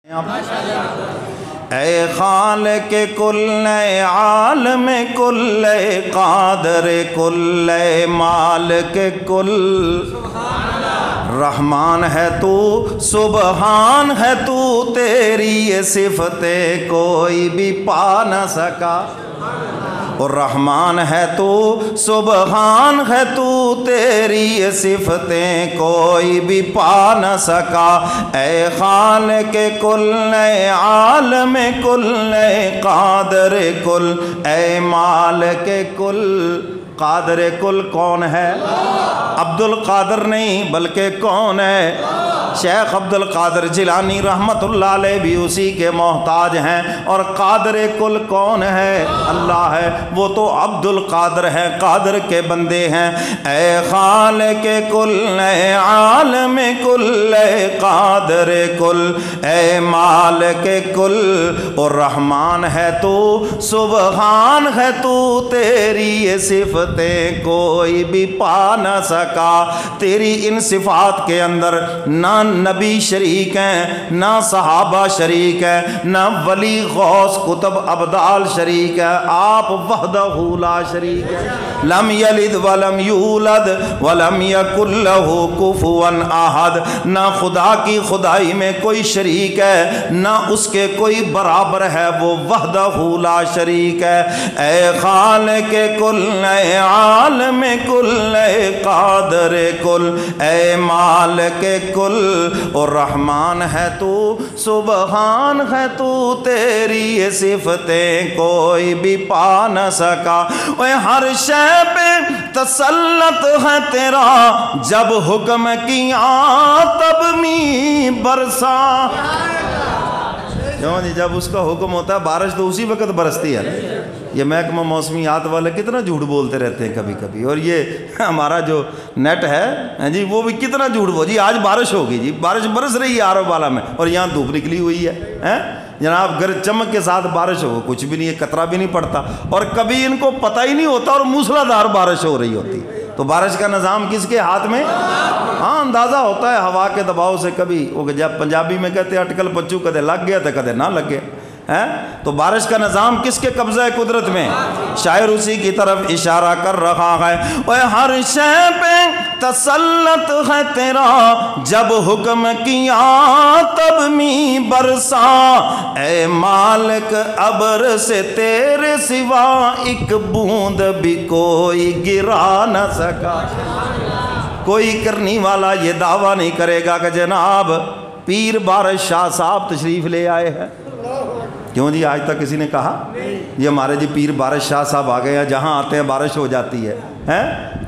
اے خالق کل، اے عالم کل، اے قادر کل، اے مالک کل، رحمان ہے تو، سبحان ہے تو، تیری یہ صفتیں کوئی بھی پا نہ سکا۔ اور رحمان ہے تو، سبحان ہے تو، تیری یہ صفتیں کوئی بھی پا نہ سکا۔ اے خالق کل، اے عالم کل، اے قادر کل، اے مالک کل۔ قادر کل کون ہے؟ عبد القادر نہیں بلکہ کون ہے؟ شیخ عبد القادر جیلانی رحمت اللہ علیہ بھی اسی کے محتاج ہیں۔ اور قادر کل کون ہے؟ اللہ ہے، وہ تو عبد القادر ہے، قادر کے بندے ہیں۔ اے خالق کل، اے عالم کل، اے قادر کل، اے مالک کل، اور رحمان ہے تو، سبحان ہے تو، تیری یہ صفتیں کوئی بھی پا نہ سکا۔ تیری ان صفات کے اندر نہ نبی شریک ہیں، نہ صحابہ شریک ہیں، نہ ولی غوث قطب ابدال شریک ہے، آپ وحدہ لا شریک ہے۔ لم یلد ولم یولد ولم یکن لہ کفوا احد۔ نہ خدا کی خدائی میں کوئی شریک ہے، نہ اس کے کوئی برابر ہے، وہ وحدہ لا شریک ہے۔ اے خالق کل، اے عالم کل، اے قادر کل، اے مالک کل، اور رحمان ہے تو، سبحان ہے تو، تیری یہ صفتیں کوئی بھی پا نہ سکا۔ اے ہر شے پہ تسلط ہے تیرا، جب حکم کیا تب می برسا۔ کیوں جی، جب اس کا حکم ہوتا ہے بارش تو اسی وقت برستی ہے۔ یہ محکمہ موسمیات والے کتنا جھوٹ بولتے رہتے ہیں کبھی کبھی، اور یہ ہمارا جو نیٹ ہے جی وہ بھی کتنا جھوٹ بول، جی آج بارش ہوگی، جی بارش برس رہی ہے آرو بالا میں، اور یہاں دھوپ نکلی ہوئی ہے جناب، گرج چمک کے ساتھ بارش ہو، کچھ بھی نہیں ہے، قطرہ بھی نہیں پڑتا، اور کبھی ان کو پتہ ہی نہیں ہوتا اور موسلا دھار بارش ہو رہی ہوتی۔ تو بارش کا نظام کس کے ہاتھ میں؟ ہاں اندازہ ہوتا ہے ہوا کے دباؤ سے، کبھی وہ جب پنجابی میں کہتے ہیں اٹکل پچو، کدے لگ گیا تو کدے نہ لگ گیا ہے۔ تو بارش کا نظام کس کے قبضہ قدرت میں؟ شاعر اسی کی طرف اشارہ کر رہا ہے۔ اے ہر شے پہ تسلط ہے تیرا، جب حکم کیا تب می برسا۔ اے مالک ابر سے تیرے سوا ایک بوند بھی کوئی گرا نہ سکا۔ کوئی کرنی والا یہ دعویٰ نہیں کرے گا کہ جناب پیر بارش شاہ صاحب تشریف لے آئے ہیں۔ کیوں جی، آج تک کسی نے کہا یہ ہمارے جی پیر بارش شاہ صاحب آ گئے ہیں، جہاں آتے ہیں بارش ہو جاتی ہے؟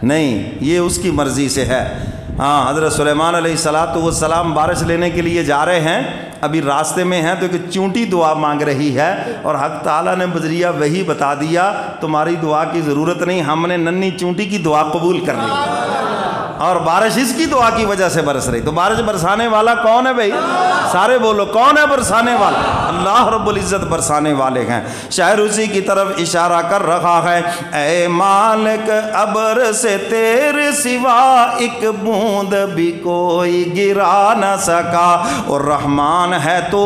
نہیں، یہ اس کی مرضی سے ہے۔ ہاں، حضرت سلیمان علیہ السلام بارش لینے کے لیے جا رہے ہیں، ابھی راستے میں ہیں تو ایک چونٹی دعا مانگ رہی ہے، اور حق تعالیٰ نے بذریعہ وہی بتا دیا تمہاری دعا کی ضرورت نہیں، ہم نے ننھی چونٹی کی دعا قبول کر لی، اور بارش اس کی دعا کی وجہ سے برس رہی۔ تو بارش برسانے والا کون ہے بھائی؟ سارے بولو، کون ہے برسانے والا؟ اللہ رب العزت برسانے والے ہیں۔ شاعر اسی کی طرف اشارہ کر رہا ہے۔ اے مالک ابر سے تیرے سوا ایک بوند بھی کوئی گرا نہ سکا، اور رحمان ہے تو،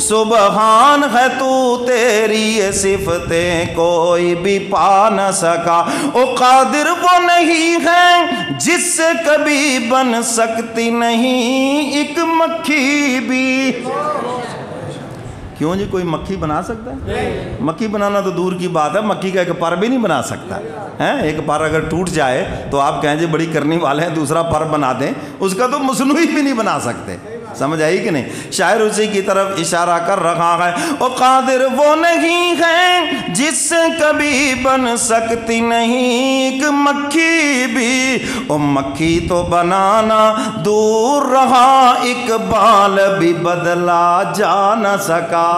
سبحان ہے تو، تیری یہ صفتیں کوئی بھی پا نہ سکا۔ او قادر وہ نہیں ہے جس سے کبھی بن سکتی نہیں ایک مکھی بھی۔ کیوں جی، کوئی مکھی بنا سکتا ہے؟ مکھی بنانا تو دور کی بات ہے، مکھی کا ایک پر بھی نہیں بنا سکتا ہے۔ ایک پر اگر ٹوٹ جائے تو آپ کہیں جی بڑی کرنی والے ہیں، دوسرا پر بنا دیں، اس کا تو مصنوعی بھی نہیں بنا سکتے۔ سمجھ آئی کہ نہیں؟ شاعر اسی کی طرف اشارہ کر رہا ہے۔ او قادر وہ نہیں ہے جس سے کبھی بن سکتی نہیں ایک مکھی بھی، او مکھی تو بنانا دور رہا، اقبال بھی بدلا جا نہ سکا۔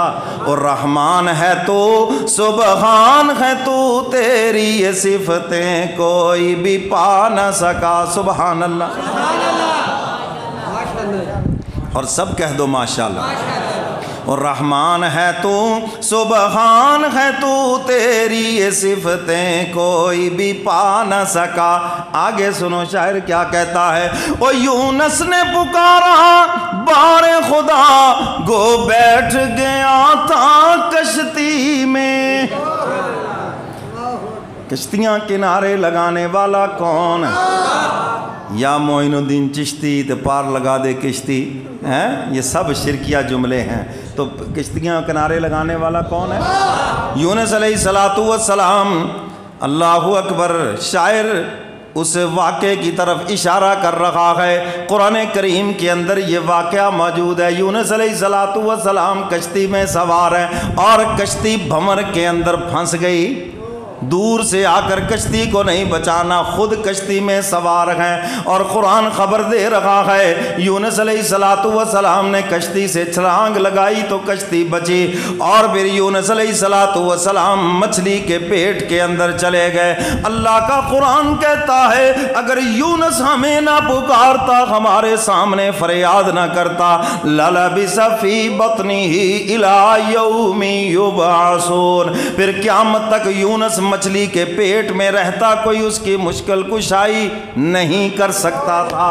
اور رحمان ہے تو، سبحان ہے تو، تیری یہ صفتیں کوئی بھی پا نہ سکا۔ سبحان اللہ، اور سب کہہ دو ماشاءاللہ۔ اور رحمان ہے تو سبحان ہے تو تیری یہ صفتیں کوئی بھی پا نہ سکا۔ آگے سنو شاعر کیا کہتا ہے، او یونس نے پکارا بار خدا گو بیٹھ گیا تھا کشتی میں۔ کشتیاں کنارے لگانے والا کون ہے؟ یا معین الدین چشتی تو پار لگا دے کشتی ہیں، یہ سب شرکیہ جملے ہیں۔ تو کشتیاں کنارے لگانے والا کون ہے؟ یونس علیہ السلام۔ اللہ اکبر۔ شاعر اس واقعے کی طرف اشارہ کر رہا ہے، قرآن کریم کے اندر یہ واقعہ موجود ہے۔ یونس علیہ السلام کشتی میں سوار ہیں اور کشتی بھنور کے اندر پھنس گئی۔ دور سے آ کر کشتی کو نہیں بچانا، خود کشتی میں سوار ہیں، اور قرآن خبر دے رہا ہے یونس علیہ السلام نے کشتی سے چھلانگ لگائی تو کشتی بچی، اور پھر یونس علیہ السلام مچھلی کے پیٹ کے اندر چلے گئے۔ اللہ کا قرآن کہتا ہے اگر یونس ہمیں نہ پکارتا، ہمارے سامنے فریاد نہ کرتا، لَلَبِثَ فِي بَطْنِهِ إِلَى يَوْمِ يُبْعَثُونَ، پھر قیامت تک یونس مچھلی کے پیٹ میں رہتا، کوئی اس کی مشکل کشائی نہیں کر سکتا تھا۔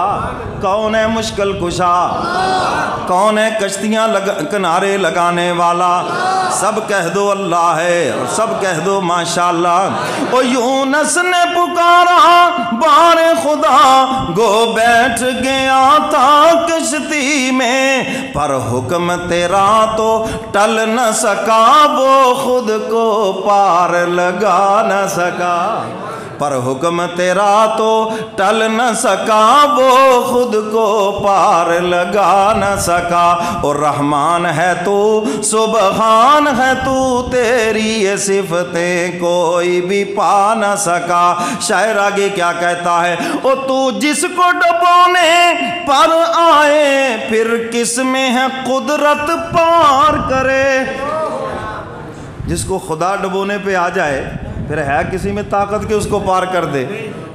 کون ہے مشکل کشا؟ کون ہے کشتیاں کنارے لگانے والا؟ سب کہہ دو اللہ ہے، اور سب کہہ دو ماشاءاللہ۔ او یونس نے پکارا بار خدا گو بیٹھ گیا تھا کشتی میں، پر حکم تیرا تو ٹل نہ سکا، وہ خود کو پار لگا نہ سکا، پر حکم تیرا تو ٹل نہ سکا، وہ خود کو پار لگا نہ سکا۔ اور رحمان ہے تو سبحان ہے تو تیری یہ صفتیں کوئی بھی پا نہ سکا۔ شاعر آگے کیا کہتا ہے، او تو جس کو ڈبونے پر آئے پھر کس میں ہے قدرت پار کرے۔ جس کو خدا ڈبونے پہ آ جائے پھر ہے کسی میں طاقت کہ اس کو پار کر دے؟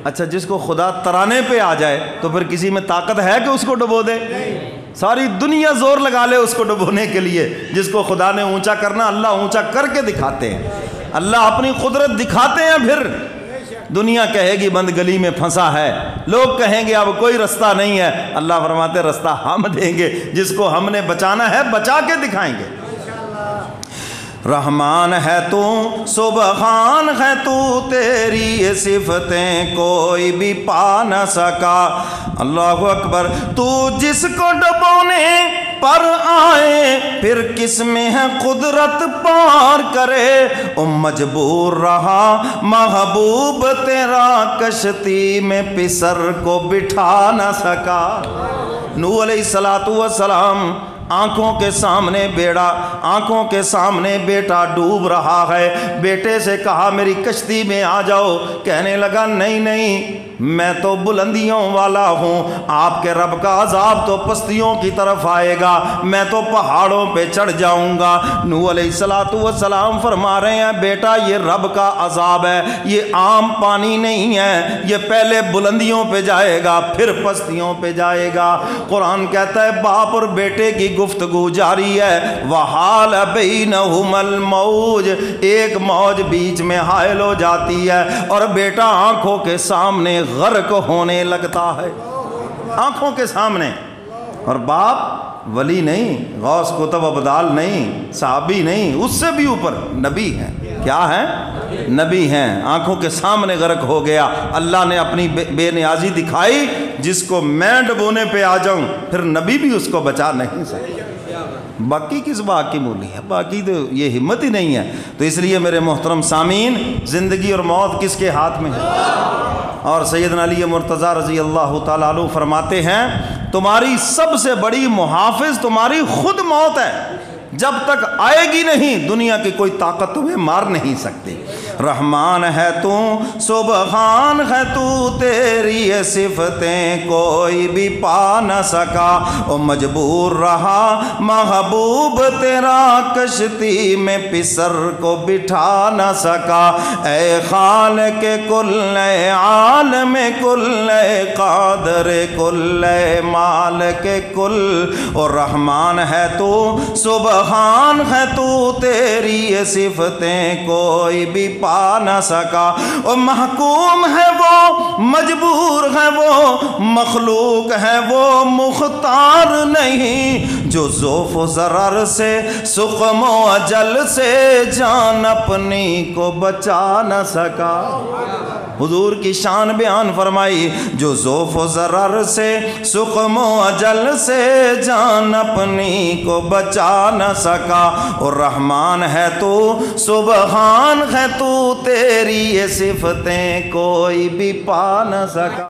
اچھا جس کو خدا ترانے پہ آ جائے تو پھر کسی میں طاقت ہے کہ اس کو ڈبو دے؟ ساری دنیا زور لگا لے اس کو ڈبونے کے لیے۔ جس کو خدا نے اونچا کرنا اللہ اونچا کر کے دکھاتے ہیں، اللہ اپنی قدرت دکھاتے ہیں۔ پھر دنیا کہے گی بند گلی میں پھنسا ہے، لوگ کہیں گے اب کوئی رستہ نہیں ہے، اللہ فرماتے رستہ ہم دیں گے، جس کو ہم نے بچانا ہے بچا کے دکھائیں گے۔ رحمان ہے تو سبحان ہے تو تیری یہ صفتیں کوئی بھی پا نہ سکا۔ اللہ اکبر۔ تو جس کو ڈبونے پر آئے پھر کس میں ہے قدرت پار کرے، او مجبور رہا محبوب تیرا کشتی میں پسر کو بٹھا نہ سکا۔ نوح علیہ السلام آنکھوں کے سامنے بیٹا ڈوب رہا ہے، بیٹے سے کہا میری کشتی میں آ جاؤ، کہنے لگا نہیں میں تو بلندیوں والا ہوں، آپ کے رب کا عذاب تو پستیوں کی طرف آئے گا، میں تو پہاڑوں پہ چڑھ جاؤں گا۔ نوح علیہ السلام فرما رہے ہیں بیٹا یہ رب کا عذاب ہے، یہ عام پانی نہیں ہے، یہ پہلے بلندیوں پہ جائے گا پھر پستیوں پہ جائے گا۔ قرآن کہتا ہے باپ اور بیٹے کی گفتگو جاری ہے، وحال بینہم الموج، ایک موج بیچ میں حائل ہو جاتی ہے اور بیٹا آنکھوں کے سامنے غرق ہونے لگتا ہے، آنکھوں کے سامنے۔ اور باپ ولی نہیں، غوث قطب ابدال نہیں، صحابی نہیں، اس سے بھی اوپر نبی ہیں۔ کیا ہیں؟ نبی ہیں۔ آنکھوں کے سامنے غرق ہو گیا، اللہ نے اپنی بے نیازی دکھائی، جس کو میں ڈبونے پہ آ جاؤں پھر نبی بھی اس کو بچا نہیں سکے۔ باقی کس بات کی مولی ہے، باقی تو یہ ہمت ہی نہیں ہے۔ تو اس لیے میرے محترم سامعین، زندگی اور موت کس کے ہاتھ میں ہے؟ اور سیدنا علی مرتضیٰ رضی اللہ تعالیٰ عنہ فرماتے ہیں تمہاری سب سے بڑی محافظ تمہاری خود موت ہے، جب تک آئے گی نہیں دنیا کی کوئی طاقت تمہیں مار نہیں سکتی۔ رحمان ہے تو سبحان ہے تو، تیری یہ صفتیں کوئی بھی پا نہ سکا، او مجبور رہا محبوب تیرا، کشتی میں پسر کو بٹھا نہ سکا، اے خالق کل، اے عالم کل، اے قادر کل، اے مالک کل، اور رحمان ہے تو سبحان ہے تو، تیری یہ صفتیں کوئی بھی پا نہ سکا، اور محکوم ہے وہ مجبور ہے وہ، مخلوق ہے وہ مختار نہیں، جو ذوف و ضرر سے سقم و اجل سے جان اپنی کو بچا نہ سکا۔ حضور کی شان بیان فرمائی، جو ذوف و ضرر سے سقم و اجل سے جان اپنی کو بچا نہ سکا، اور رحمان ہے تو سبحان ہے تو، تیری یہ صفتیں کوئی بھی پا نہ سکا۔